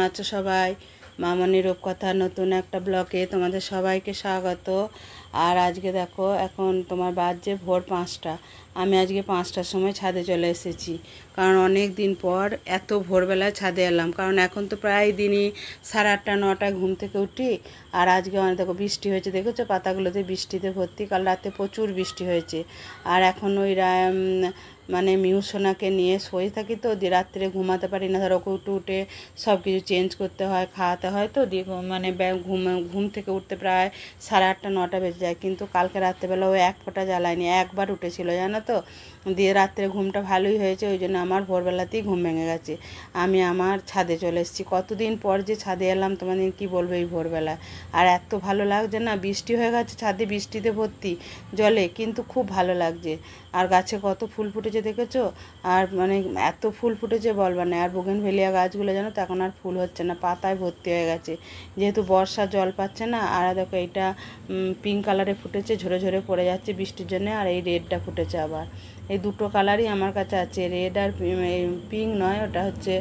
আছো সবাই? মামনির রূপকথা নতুন একটা ব্লগে তোমাদের সবাইকে স্বাগত। আর আজকে দেখো, এখন তোমার বাজছে ভোর 5টা। আমি আজকে 5টার সময় ছাদে চলে এসেছি, কারণ অনেক দিন পর এত ভোরবেলায় ছাদে এলাম। কারণ এখন তো প্রায় দিনই 8:30 9টায় ঘুম থেকে উঠি। আর আজকে অনেক দেখো বৃষ্টি হয়েছে, দেখেছো পাতাগুলোতে বৃষ্টিতে ভর্তি। কাল রাতে প্রচুর বৃষ্টি হয়েছে। আর এখন ওই মানে মিউসোনাকে নিয়ে শুয়ে থাকি, তো দিয়ে রাত্রে ঘুমাতে পারি না। ধরো ওকে উঠে সব কিছু চেঞ্জ করতে হয়, খাওয়াতে হয়, তো দিয়ে মানে ঘুম থেকে উঠতে প্রায় 8:30 9টা বেজে যায়। কিন্তু কালকে রাত্রেবেলা ও এক ফোঁটা জ্বালায়নি, একবার উঠেছিল জানো তো। দিয়ে রাত্রে ঘুমটা ভালোই হয়েছে, ওই জন্য আমার ভোরবেলাতেই ঘুম ভেঙে গেছে। আমি আমার ছাদে চলে এসেছি, কতদিন পর যে ছাদে এলাম তোমাদের কি বলবো এই ভোরবেলা। আর এত ভালো লাগছে না, বৃষ্টি হয়ে গেছে, ছাদে বৃষ্টিতে ভর্তি জলে, কিন্তু খুব ভালো লাগছে। আর গাছে কত ফুল ফুটেছে দেখেছো? আর মানে এত ফুল ফুটেছে বলবার না। আর বোগেনভেলিয়া গাছগুলো জানো তো এখন আর ফুল হচ্ছে না, পাতায় ভর্তি হয়ে গেছে, যেহেতু বর্ষা জল পাচ্ছে না। আর দেখো এইটা পিঙ্ক কালারে ফুটেছে, ঝরে ঝরে পড়ে যাচ্ছে বৃষ্টির জন্য। আর এই রেডটা ফুটেছে আবার। এই দুটো কালারই আমার কাছে আছে, রেড আর পিঙ্ক নয়, ওটা হচ্ছে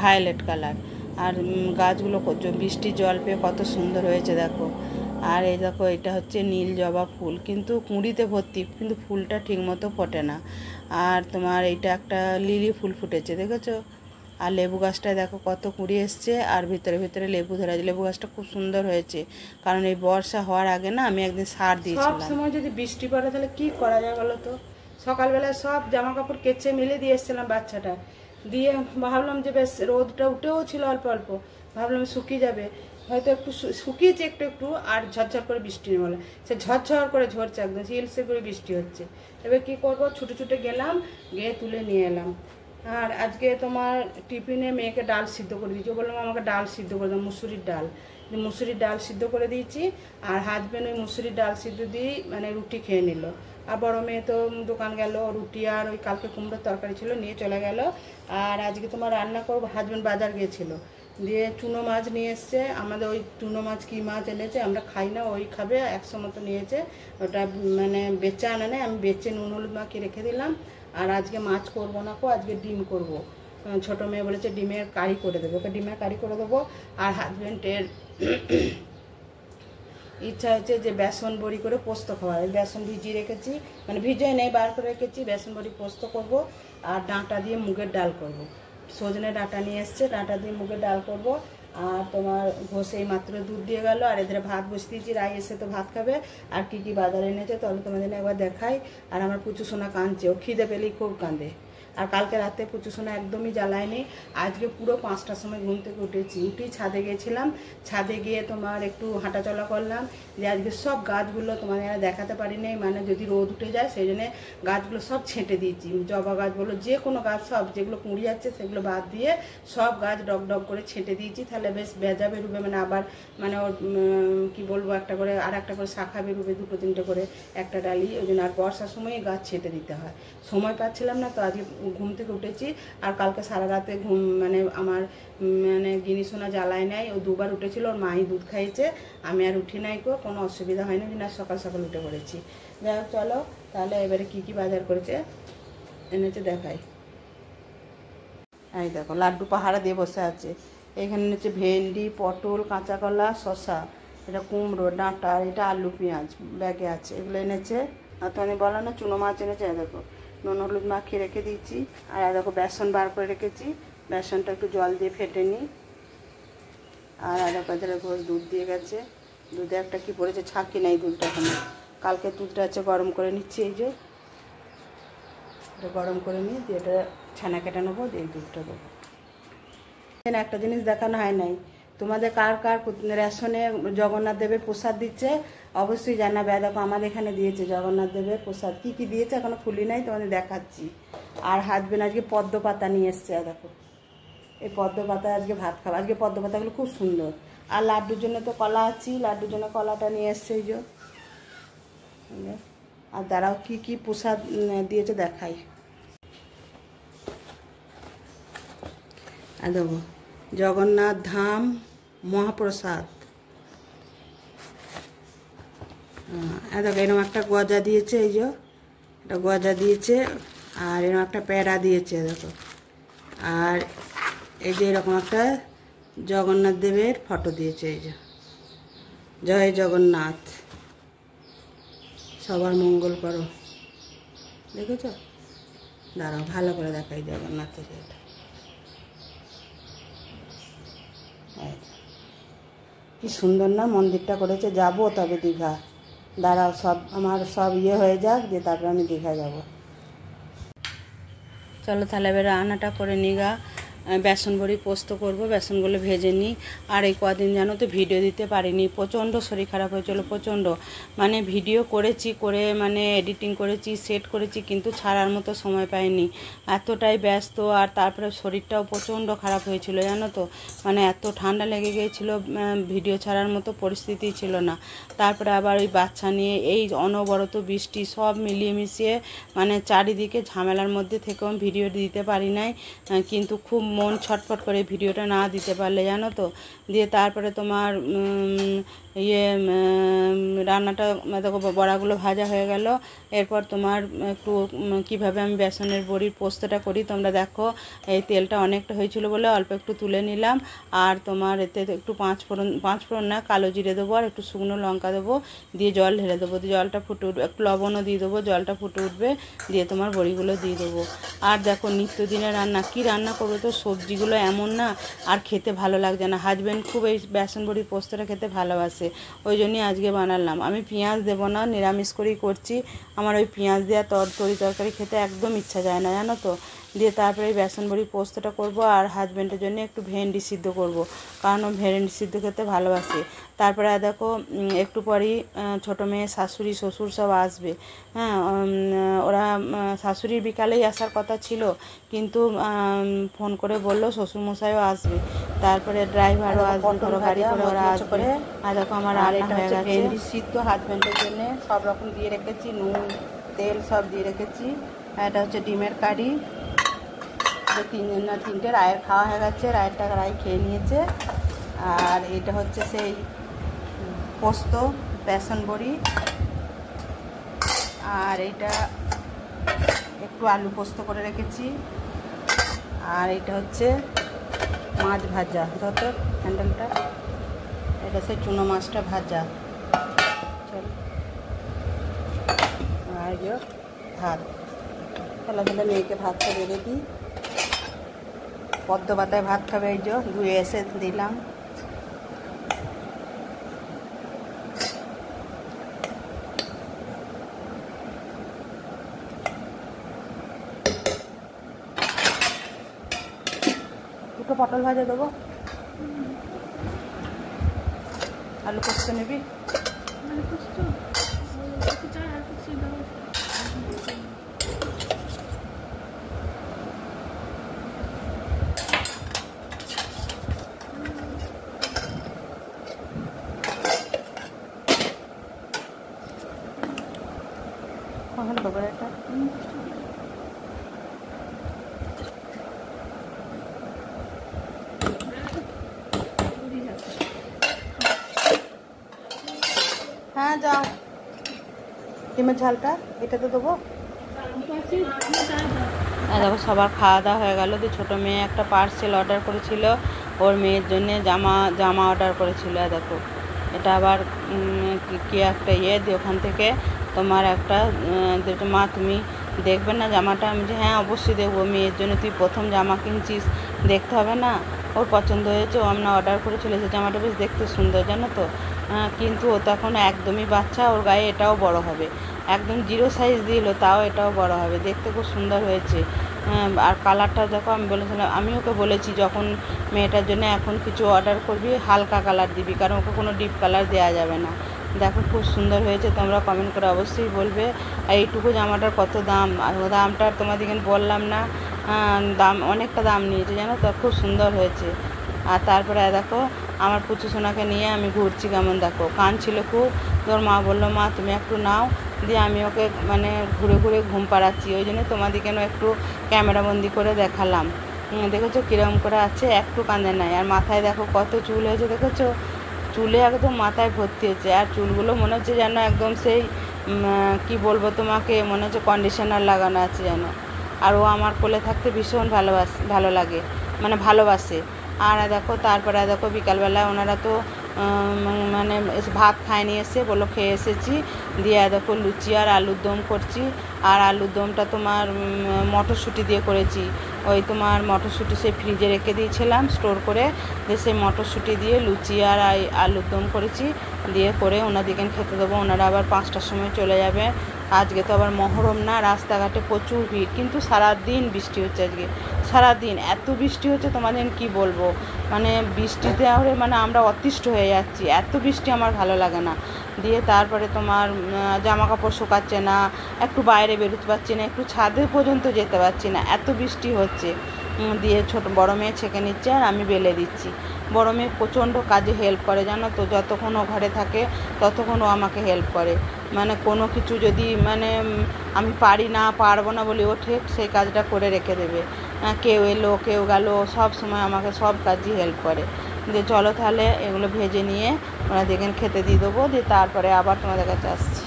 ভায়োলেট কালার। আর গাছগুলো বৃষ্টির জল পেয়ে কত সুন্দর হয়েছে দেখো। আর এই দেখো, এটা হচ্ছে নীল জবা ফুল, কিন্তু কুঁড়িতে ভর্তি, কিন্তু ফুলটা ঠিকমতো ফোটে না। আর তোমার এইটা একটা লিলি ফুল ফুটেছে দেখেছো। আর লেবু গাছটায় দেখো কত কুঁড়ি এসছে, আর ভিতরে ভিতরে লেবু ধরে আছে। লেবু গাছটা খুব সুন্দর হয়েছে, কারণ এই বর্ষা হওয়ার আগে না আমি একদিন সার দিয়েছিলাম। সব সময় যদি বৃষ্টি পড়ে তাহলে কি করা যায় বলো তো। সকালবেলায় সব জামা কাপড় কেচে মিলে দিয়ে এসেছিলাম বাচ্চাটা, দিয়ে ভাবলাম যে বেশ রোদটা উঠেও ছিল অল্প অল্প, ভাবলাম শুকিয়ে যাবে, হয়তো একটু শুকিয়েছে একটু একটু। আর ঝরঝর করে বৃষ্টি বলে, সে ঝরঝর করে ঝরছে, একদম হিলসে করে বৃষ্টি হচ্ছে। এবার কি করব, ছুটে ছুটে গেলাম, গিয়ে তুলে নিয়ে এলাম। আর আজকে তোমার টিফিনে মেয়েকে ডাল সিদ্ধ করে দিয়েছি। বললাম আমাকে ডাল সিদ্ধ করে দাও, মুসুরির ডাল। মুসুরির ডাল সিদ্ধ করে দিয়েছি। আর হাজব্যান্ড ওই মুসুরির ডাল সিদ্ধ দিয়ে মানে রুটি খেয়ে নিল। আর বড় মেয়ে তো দোকান গেল, রুটি আর ওই কালকে কুমড়োর তরকারি ছিল নিয়ে চলে গেল। আর আজকে তোমার রান্না করবো, হাজব্যান্ড বাজার গিয়েছিল, দিয়ে চুনো মাছ নিয়ে এসছে। আমাদের ওই চুনো মাছ কী মাছ এনেছে আমরা খাই না, ওই খাবে, 100 মতো নিয়েছে। ওটা মানে বেচে আনে না, আমি বেচে নুন হলুদ মাখিয়ে রেখে দিলাম। আর আজকে মাছ করবো না, আজকে ডিম করব। ছোটো মেয়ে বলেছে ডিমের কারি করে দেবো, ওকে ডিমের কারি করে দেবো। আর হাজব্যান্ডের ইচ্ছা হচ্ছে যে বেসন বড়ি করে পোস্ত খাওয়া। বেসন ভিজিয়ে রেখেছি, মানে ভিজিয়ে নেই, বার করে রেখেছি। বেসন বড়ি পোস্ত করব। আর ডাঁটা দিয়ে মুগের ডাল করব। সজনে ডাঁটা নিয়ে এসছে, ডাঁটা দিয়ে মুগের ডাল করব। আর তোমার ঘষে মাত্র দুধ দিয়ে গেল। আর এদের ভাত বসে দিয়েছি, রাই এসে তো ভাত খাবে। আর কি কি বাজার এনেছে তাহলে তোমাদের একবার দেখাই। আর আমার পুচু সোনা কাঁদছে, ও খিদে পেলেই খুব কাঁদে। আর কালকে রাতে পুচু সোনা একদমই জ্বালায়নি। আজকে পুরো 5টার সময় ঘুম থেকে উঠেছি, উঠেই ছাদে গিয়েছিলাম। ছাদে গিয়ে তোমার একটু হাঁটাচলা করলাম। যে আজকে সব গাছগুলো তোমাদের দেখাতে পারিনি, মানে যদি রোদ উঠে যায় সেই জন্য গাছগুলো সব ছেঁটে দিয়েছি। জবা গাছ বলো, যে কোনো গাছ সব যেগুলো কুঁড়ি যাচ্ছে সেগুলো বাদ দিয়ে সব গাছ ডগ ডগ করে ছেঁটে দিয়েছি। তাহলে বেশ বেজা বেরোবে, মানে আবার মানে ওর কী বলবো, একটা করে আর একটা করে শাখা বেরোবে, 2 3টে করে একটা ডালি। ওই জন্য আর বর্ষার সময় গাছ ছেঁটে দিতে হয়। সময় পাচ্ছিলাম না, তো আজকে ঘুম থেকে উঠেছি। আর কালকে সারা রাতে ঘুম মানে আমার মানে গিনি সোনা জ্বালায় নাই, ও 2বার উঠেছিল, ওর মাই দুধ খাইছে, আমি আর উঠি নাই, কোনো অসুবিধা হয়নি, না সকাল সকাল উঠে পড়েছি। যাই হোক চলো তাহলে এবারে কি কি বাজার করেছে এনেছে দেখাই। এই দেখো লাড্ডু পাহাড়া দিয়ে বসে আছে। এখানে এনেছে ভেন্ডি, পটল, কাঁচা কলা, শসা, এটা কুমড়ো, ডাঁটা, আর এটা আলু পেঁয়াজ ব্যাগে আছে, এগুলো এনেছে। আর তো আমি বলো না চুনো মাছ এনেছে, দেখো নুন হলুদ মাখিয়ে রেখে দিয়েছি। আর দেখো বেসন বার করে রেখেছি, বেসনটা একটু জল দিয়ে ফেটে নিই। আর দেখো এদের ঘোষ দুধ দিয়ে গেছে, দুধে একটা কি পড়েছে, ছাঁকি নাই দুধটা এখানে। কালকে দুধটা আছে গরম করে নিচ্ছি, এই যে এটা গরম করে নিই, দিয়ে এটা ছানা কেটে নেবো, দিয়ে দুধটা দেবো। একটা জিনিস দেখানো হয় নাই তোমাদের, কার কার রেশনে জগন্নাথ দেবের প্রসাদ দিচ্ছে অবশ্যই জানাবে। দেখো আমাদের এখানে দিয়েছে জগন্নাথ দেবের প্রসাদ, কি কি দিয়েছে এখনো খুলি নাই, তোমাদের দেখাচ্ছি। আর হাজবেন্ড আজকে পদ্ম পাতা নিয়ে এসছে, দেখো এই পদ্ম পাতা আজকে ভাত খাবো। আজকে পদ্ম পাতাগুলো খুব সুন্দর। আর লাড্ডুর জন্য তো কলা আছি, লাড্ডুর জন্য কলাটা নিয়ে এসছে এই যে। আর দাঁড়াও কি কি প্রসাদ দিয়েছে দেখাই। আর দেখো জগন্নাথ ধাম মহাপ্রসাদ, দেখো এরকম একটা গজা দিয়েছে, এই যে একটা গজা দিয়েছে। আর এরকম একটা প্যাড়া দিয়েছে দেখো। আর এই যে এরকম একটা জগন্নাথ দেবের ফটো দিয়েছে, এই যে জয় জগন্নাথ, সবার মঙ্গল করো। দেখেছ? দাঁড়াও ভালো করে দেখাই জগন্নাথের এটা। কি সুন্দর না মন্দিরটা করেছে। যাবো তবে দীঘা, দাঁড়াও সব আমার সব হয়ে যাক, দিয়ে তারপরে আমি দীঘা যাব। চলো তাহলে এবার রান্নাটা করে নিগা। বেসন বড়ি পোস্ত করব, বেসনগুলো ভেজে নিই। আর এই কদিন জানো তো ভিডিও দিতে পারিনি, প্রচণ্ড শরীর খারাপ হয়েছিল, প্রচণ্ড। মানে ভিডিও করেছি, করে মানে এডিটিং করেছি, সেট করেছি, কিন্তু ছাড়ার মতো সময় পাইনি, এতটাই ব্যস্ত। আর তারপরে শরীরটাও প্রচণ্ড খারাপ হয়েছিল জানো তো, মানে এত ঠান্ডা লেগে গিয়েছিলো, ভিডিও ছাড়ার মতো পরিস্থিতি ছিল না। তারপরে আবার ওই বাচ্চা নিয়ে এই অনবরত বৃষ্টি, সব মিলিয়ে মিশিয়ে মানে চারিদিকে ঝামেলার মধ্যে থেকেও ভিডিও দিতে পারি নাই। কিন্তু খুব মন ছটফট করে ভিডিওটা না দিতে পারলে জানো তো। দিয়ে তারপরে তোমার রান্নাটা দেখো বড়াগুলো ভাজা হয়ে গেল। এরপর তোমার একটু কিভাবে আমি বেসনের বড়ির পোস্তটা করি তোমরা দেখো। এই তেলটা অনেকটা হয়েছিল বলে অল্প একটু তুলে নিলাম। আর তোমার এতে একটু পাঁচ ফোড়ন না, কালো জিরে দেবো, আর একটু শুকনো লঙ্কা দেবো, দিয়ে জল ঢেলে দেবো, দিয়ে জলটা ফুটে উঠবে, একটু লবণও দিয়ে দেবো, জলটা ফুটে উঠবে, দিয়ে তোমার বড়িগুলো দিয়ে দেবো। আর দেখো নিত্যদিনের রান্না, কি রান্না করবো, তো সবজিগুলো এমন না আর খেতে ভালো লাগছে না। হাজব্যান্ড খুব এই বেসন বড়ির পোস্তটা খেতে ভালোবাসে, ওই জন্যই আজকে বানালাম। আমি পেঁয়াজ দেবো না, নিরামিষ করেই করছি। আমার ওই পেঁয়াজ দেওয়া তরকারি খেতে একদম ইচ্ছা যায় না জানো তো। দিয়ে তারপরে এই বেসন বড়ির পোস্তটা করব। আর হাজব্যান্ডের জন্য একটু ভেন্ডি সিদ্ধ করব, কারণ ও ভেন্ডি সিদ্ধ খেতে ভালোবাসে। তারপরে দেখো একটু পরেই ছোটো মেয়ে, শাশুড়ি, শ্বশুর সব আসবে। হ্যাঁ, ওরা শাশুড়ির বিকালেই আসার কথা ছিল, কিন্তু ফোন করে বললো শ্বশুরমশাইও আসবে, তারপরে ড্রাইভারও আসবে, ধরো গাড়ি করে ওরা আসবে। আর দেখো আমার রান্না হয়ে গেছে, ভেন্ডি সিদ্ধ হাজব্যান্ডের জন্য সব রকম দিয়ে রেখেছি, নুন তেল সব দিয়ে রেখেছি। এটা হচ্ছে ডিমের কারি, তিনটে রায়ের খাওয়া হয়ে গেছে, রায় খেয়ে নিয়েছে। আর এটা হচ্ছে সেই পোস্ত বেসন বড়ি, আর এটা একটু আলু পোস্ত করে রেখেছি। আর এটা হচ্ছে মাছ ভাজা, যত হ্যান্ডেলটা, এটা সেই চুনো মাছটা ভাজা। চলো, আর ভাত, তাহলে মেয়েকে ভাতটা বেড়ে দিই। পদ্ম পাতায় ভাত খাবে, এই যে ধুয়ে এসে দিলাম। দুটো পটল ভাজা দেবো, আলু পোস্ত নিবি? ওখানে দেবো একটা। হ্যাঁ যাও, ডিমের ঝালটা এটাতে দেবো। দেখো সবার খাওয়া দাওয়া হয়ে গেল। দিয়ে ছোটো মেয়ে একটা পার্সেল অর্ডার করেছিল, ওর মেয়ের জন্যে জামা অর্ডার করেছিল। দেখো এটা আবার কি একটা দিয়ে ওখান থেকে তোমার একটা মা তুমি দেখবে না জামাটা? আমি যে হ্যাঁ অবশ্যই দেখবো, মেয়ের জন্য তুই প্রথম জামা কিনছিস, দেখতে হবে না? ওর পছন্দ হয়েছে, ও আমরা অর্ডার করে চলে এসেছে। জামাটা বেশ দেখতে সুন্দর জানো তো, কিন্তু ও তো এখন একদমই বাচ্চা, ওর গায়ে এটাও বড় হবে, একদম 0 সাইজ দিল, তাও এটাও বড় হবে, দেখতে খুব সুন্দর হয়েছে। আর কালারটা দেখো, আমি বলেছিলাম, আমি ওকে বলেছি যখন মেয়েটার জন্য এখন কিছু অর্ডার করবি হালকা কালার দিবি, কারণ ওকে কোনো ডিপ কালার দেওয়া যাবে না। দেখো খুব সুন্দর হয়েছে, তোমরা কমেন্ট করে অবশ্যই বলবে। আর এইটুকু জামাটার কত দাম, আর দামটা তোমাদেরকে বললাম না, দাম অনেকটা দাম নিয়েছে জানো তো, খুব সুন্দর হয়েছে। আর তারপরে দেখো আমার পুচু সোনাকে নিয়ে আমি ঘুরছি, কেমন দেখো কাঁদছিল খুব। তোর মা বললো মা তুমি একটু নাও, দিয়ে আমি ওকে মানে ঘুরে ঘুরে ঘুম পাড়াচ্ছি, ওই জন্য তোমাদেরকে একটু ক্যামেরাবন্দি করে দেখালাম। দেখেছো কীরকম করে আছে, একটু কাঁদে নাই। আর মাথায় দেখো কত চুল হয়েছে, দেখেছো চুলে একদম মাথায় ভর্তি হয়েছে। আর চুলগুলো মনে হচ্ছে যেন একদম সেই কি বলবো তোমাকে, মনে হচ্ছে কন্ডিশনার লাগানো আছে যেন। আর ও আমার কোলে থাকতে ভীষণ ভালো লাগে, মানে ভালোবাসে। আর দেখো তারপরে দেখো বিকালবেলায় ওনারা তো মানে ভাত খায়নি, এসে বললো খেয়ে এসেছি, দিয়ে দেখো লুচি আর আলুর দম করছি। আর আলুর দমটা তোমার মটরশুঁটি দিয়ে করেছি। ওই তোমার মটরশুঁটি সেই ফ্রিজে রেখে দিয়েছিলাম স্টোর করে, দিয়ে সেই মটরশুঁটি দিয়ে লুচি আর আলুর দম করেছি, দিয়ে করে ওনাদেরকে খেতে দেবো। ওনারা আবার 5টার সময় চলে যাবে। আজকে তো আবার মহরম না, রাস্তাঘাটে প্রচুর ভিড়, কিন্তু সারাদিন বৃষ্টি হচ্ছে আজকে, সারাদিন এত বৃষ্টি হচ্ছে তোমাদের কি বলবো। মানে বৃষ্টিতে মানে আমরা অতিষ্ঠ হয়ে যাচ্ছি, এত বৃষ্টি আমার ভালো লাগে না। দিয়ে তারপরে তোমার জামা কাপড় শুকাচ্ছে না, একটু বাইরে বেরোতে পারছি না, একটু ছাদে পর্যন্ত যেতে পারছি না, এত বৃষ্টি হচ্ছে। দিয়ে বড় মেয়ে ছেঁকে নিচ্ছে আর আমি বেলে দিচ্ছি। বড় মেয়ে প্রচণ্ড কাজে হেল্প করে, জানো তো, যতক্ষণ ও ঘরে থাকে ততক্ষণ ও আমাকে হেল্প করে। মানে কোনো কিছু যদি মানে আমি পারবো না বলে ও ঠিক সেই কাজটা করে রেখে দেবে। কেউ এলো কেউ গেল, সব সময় আমাকে সব কাজই হেল্প করে। দিয়ে চলো তাহলে এগুলো ভেজে নিয়ে ওরা দেখেন খেতে দিয়ে দেবো, দিয়ে তারপরে আবার তোমাদের কাছে আসছি।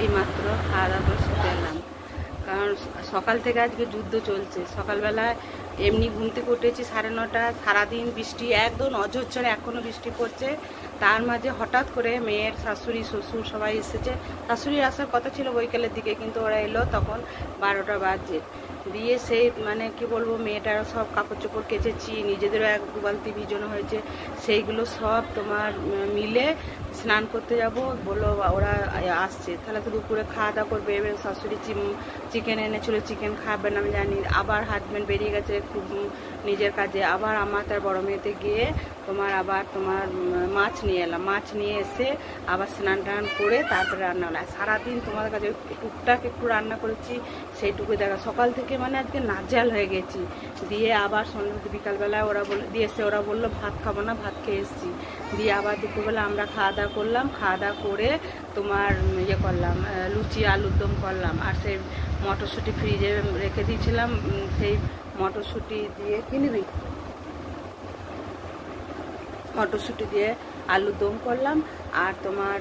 এই মাত্র খাওয়া দাওয়া করে শুতে এলাম, কারণ সকাল থেকে আজকে যুদ্ধ চলছে। সকালবেলায় এমনি ঘুম থেকে উঠেছি 9:30, সারাদিন বৃষ্টি একদম অঝরঝরে এখনও বৃষ্টি পড়ছে। তার মাঝে হঠাৎ করে মেয়ের শাশুড়ি শ্বশুর সবাই এসেছে। শাশুড়ির আসার কথা ছিল বৈকালের দিকে, কিন্তু ওরা এলো তখন 12টা বাজে। দিয়ে সেই মানে কি বলবো, মেয়েটারও সব কাপড় চোপড় কেচেছি, নিজেদেরও 1-2 বালতি ভিজানো হয়েছে, সেইগুলো সব তোমার মিলে স্নান করতে যাব বললো। ওরা আসছে, তাহলে তো দুপুরে খাওয়া দাওয়া করবে। এবার শাশুড়ি চিকেন এনেছিল, চিকেন খাবেন আমি জানি। আবার হাজব্যান্ড বেরিয়ে গেছে খুব নিজের কাজে। আবার আমার তার বড় মেয়েতে গিয়ে আবার মাছ নিয়ে এলাম। মাছ নিয়ে এসে আবার স্নান টান করে তারপরে রান্না হলো। সারাদিন তোমাদের কাছে টুকটাক একটু রান্না করেছি, সেইটুকু দেখা। সকাল থেকে মানে আজকে নাজেহাল হয়ে গেছি। দিয়ে আবার সন্ধ্যা বিকালবেলায় ওরা বললো ভাত খাবো না, ভাত খেয়ে এসেছি। দিয়ে আবার দুপুরবেলা আমরা খাওয়া দাওয়া করলাম। খাওয়া দাওয়া করে তোমার করলাম, লুচি আলুর দম করলাম। আর সেই মটরশুঁটি ফ্রিজে রেখে দিয়েছিলাম, সেই মটরশুঁটি দিয়ে মটরশুঁটি দিয়ে আলুর দম করলাম আর তোমার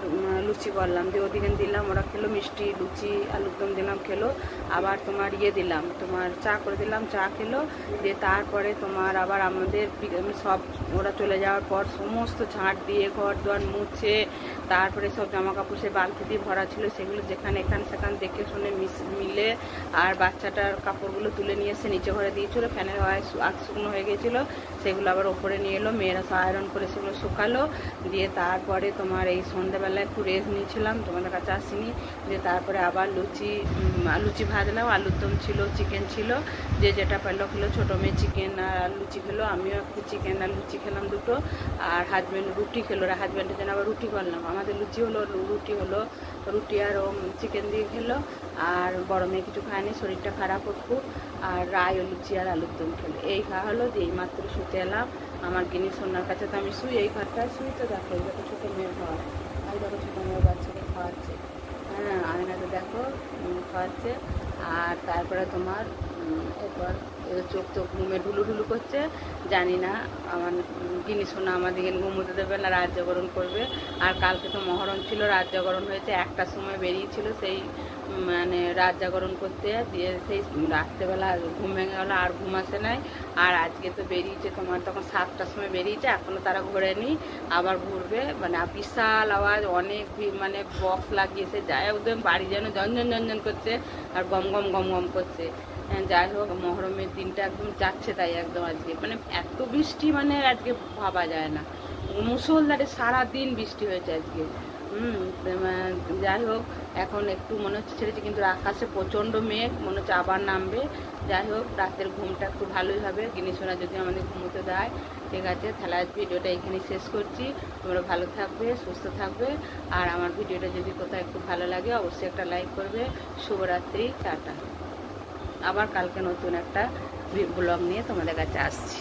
লুচি করলাম। দিয়ে ওদিকে দিলাম, ওরা খেলো। মিষ্টি লুচি আলুর দম দিলাম, খেলো। আবার তোমার দিলাম, তোমার চা করে দিলাম, চা খেলো। দিয়ে তারপরে তোমার আবার আমাদের সব ওরা চলে যাওয়ার পর সমস্ত ঝাঁট দিয়ে ঘর দুয়ার মুছে, তারপরে সব জামা কাপড় সে বালতি দিয়ে ভরা ছিল, সেগুলো যেখানে সেখানে দেখে শুনে মিলে, আর বাচ্চাটার কাপড়গুলো তুলে নিয়ে এসে নিচে ঘরে দিয়েছিলো, ফ্যানের হাওয়ায় শুকনো হয়ে গেছিলো, সেগুলো আবার ওপরে নিয়ে এলো। মেয়েরা আয়রন করে সেগুলো শুকালো। দিয়ে তারপরে তোমার এই সন্ধ্যাবেলায় একটু রেস্ট নিয়েছিলাম, তোমাদের কাছে আসিনি। দিয়ে তারপরে আবার লুচি ভাজলাম, আলুর দম ছিল, চিকেন ছিল, যে যেটা পেলো খেলো। ছোটো মেয়ে চিকেন আর লুচি খেলো, আমিও একটু চিকেন আর লুচি খেলাম দুটো। আর হাজব্যান্ড রুটি খেলো, হাজব্যান্ডের জন্য আবার রুটি করলাম। আমাদের লুচি হলো, রুটি আর চিকেন দিয়ে খেলো। আর বড় মেয়ে কিছু খায়নি, শরীরটা খারাপ খুব। আর রায় লুচি আর আলুর দম খেলো। এই খাওয়া হলো। দিয়ে মাত্র শুতে এলাম। আমার গিনি সোনার কাছে তো আমি শুই, এই ঘরটায় শুই। তো দেখো এই দেখো ছোটো মেয়ের ঘর, এই দেখো ছোটো মেয়ের বাচ্চাকে খাওয়াচ্ছে, হ্যাঁ আয়নাতে দেখো খাওয়াচ্ছে। আর তারপরে তোমার এরপর চোখ ঘুমে ঢুলু করছে। জানি না আমার গিনি সোনা আমাদেরকে ঘুমোতে দেবে না, রাত জাগরণ করবে। আর কালকে তো মহরম ছিল, রাত জাগরণ হয়েছে। 1টার সময় বেরিয়েছিল সেই মানে রাত জাগরণ করতে। দিয়ে সেই রাত্রেবেলা ঘুম ভেঙে গেলো, আর ঘুম আসে নাই। আর আজকে তো বেরিয়েছে তোমার তখন 7টার সময় বেরিয়েছে, এখনও তারা ঘোরেনি, আবার ঘুরবে। মানে বিশাল আওয়াজ, অনেক মানে বক্স লাগিয়েছে, যায় ওদের বাড়ি যেন ঝনঝন করছে আর গম গম করছে। যাই হোক, মহরমের দিনটা একদম যাচ্ছে তাই একদম আজকে। মানে এত বৃষ্টি, মানে আজকে ভাবা যায় না, মুষলধারে সারাদিন বৃষ্টি হয়েছে আজকে। যাই হোক, এখন একটু মনে হচ্ছে ছেড়েছে, কিন্তু আকাশে প্রচণ্ড মেঘ, মনে হচ্ছে আবার নামবে। যাই হোক, রাতের ঘুমটা একটু ভালোই হবে, গিনিসোনা যদি আমাদের ঘুমোতে দেয়। ঠিক আছে, তাহলে আজ ভিডিওটা এখানেই শেষ করছি। তোমরা ভালো থাকবে, সুস্থ থাকবে। আর আমার ভিডিওটা যদি কোথাও একটু ভালো লাগে অবশ্যই একটা লাইক করবে। শুভরাত্রি, টাটা। আবার কালকে নতুন একটা ব্লগ নিয়ে তোমাদের কাছে আসছি।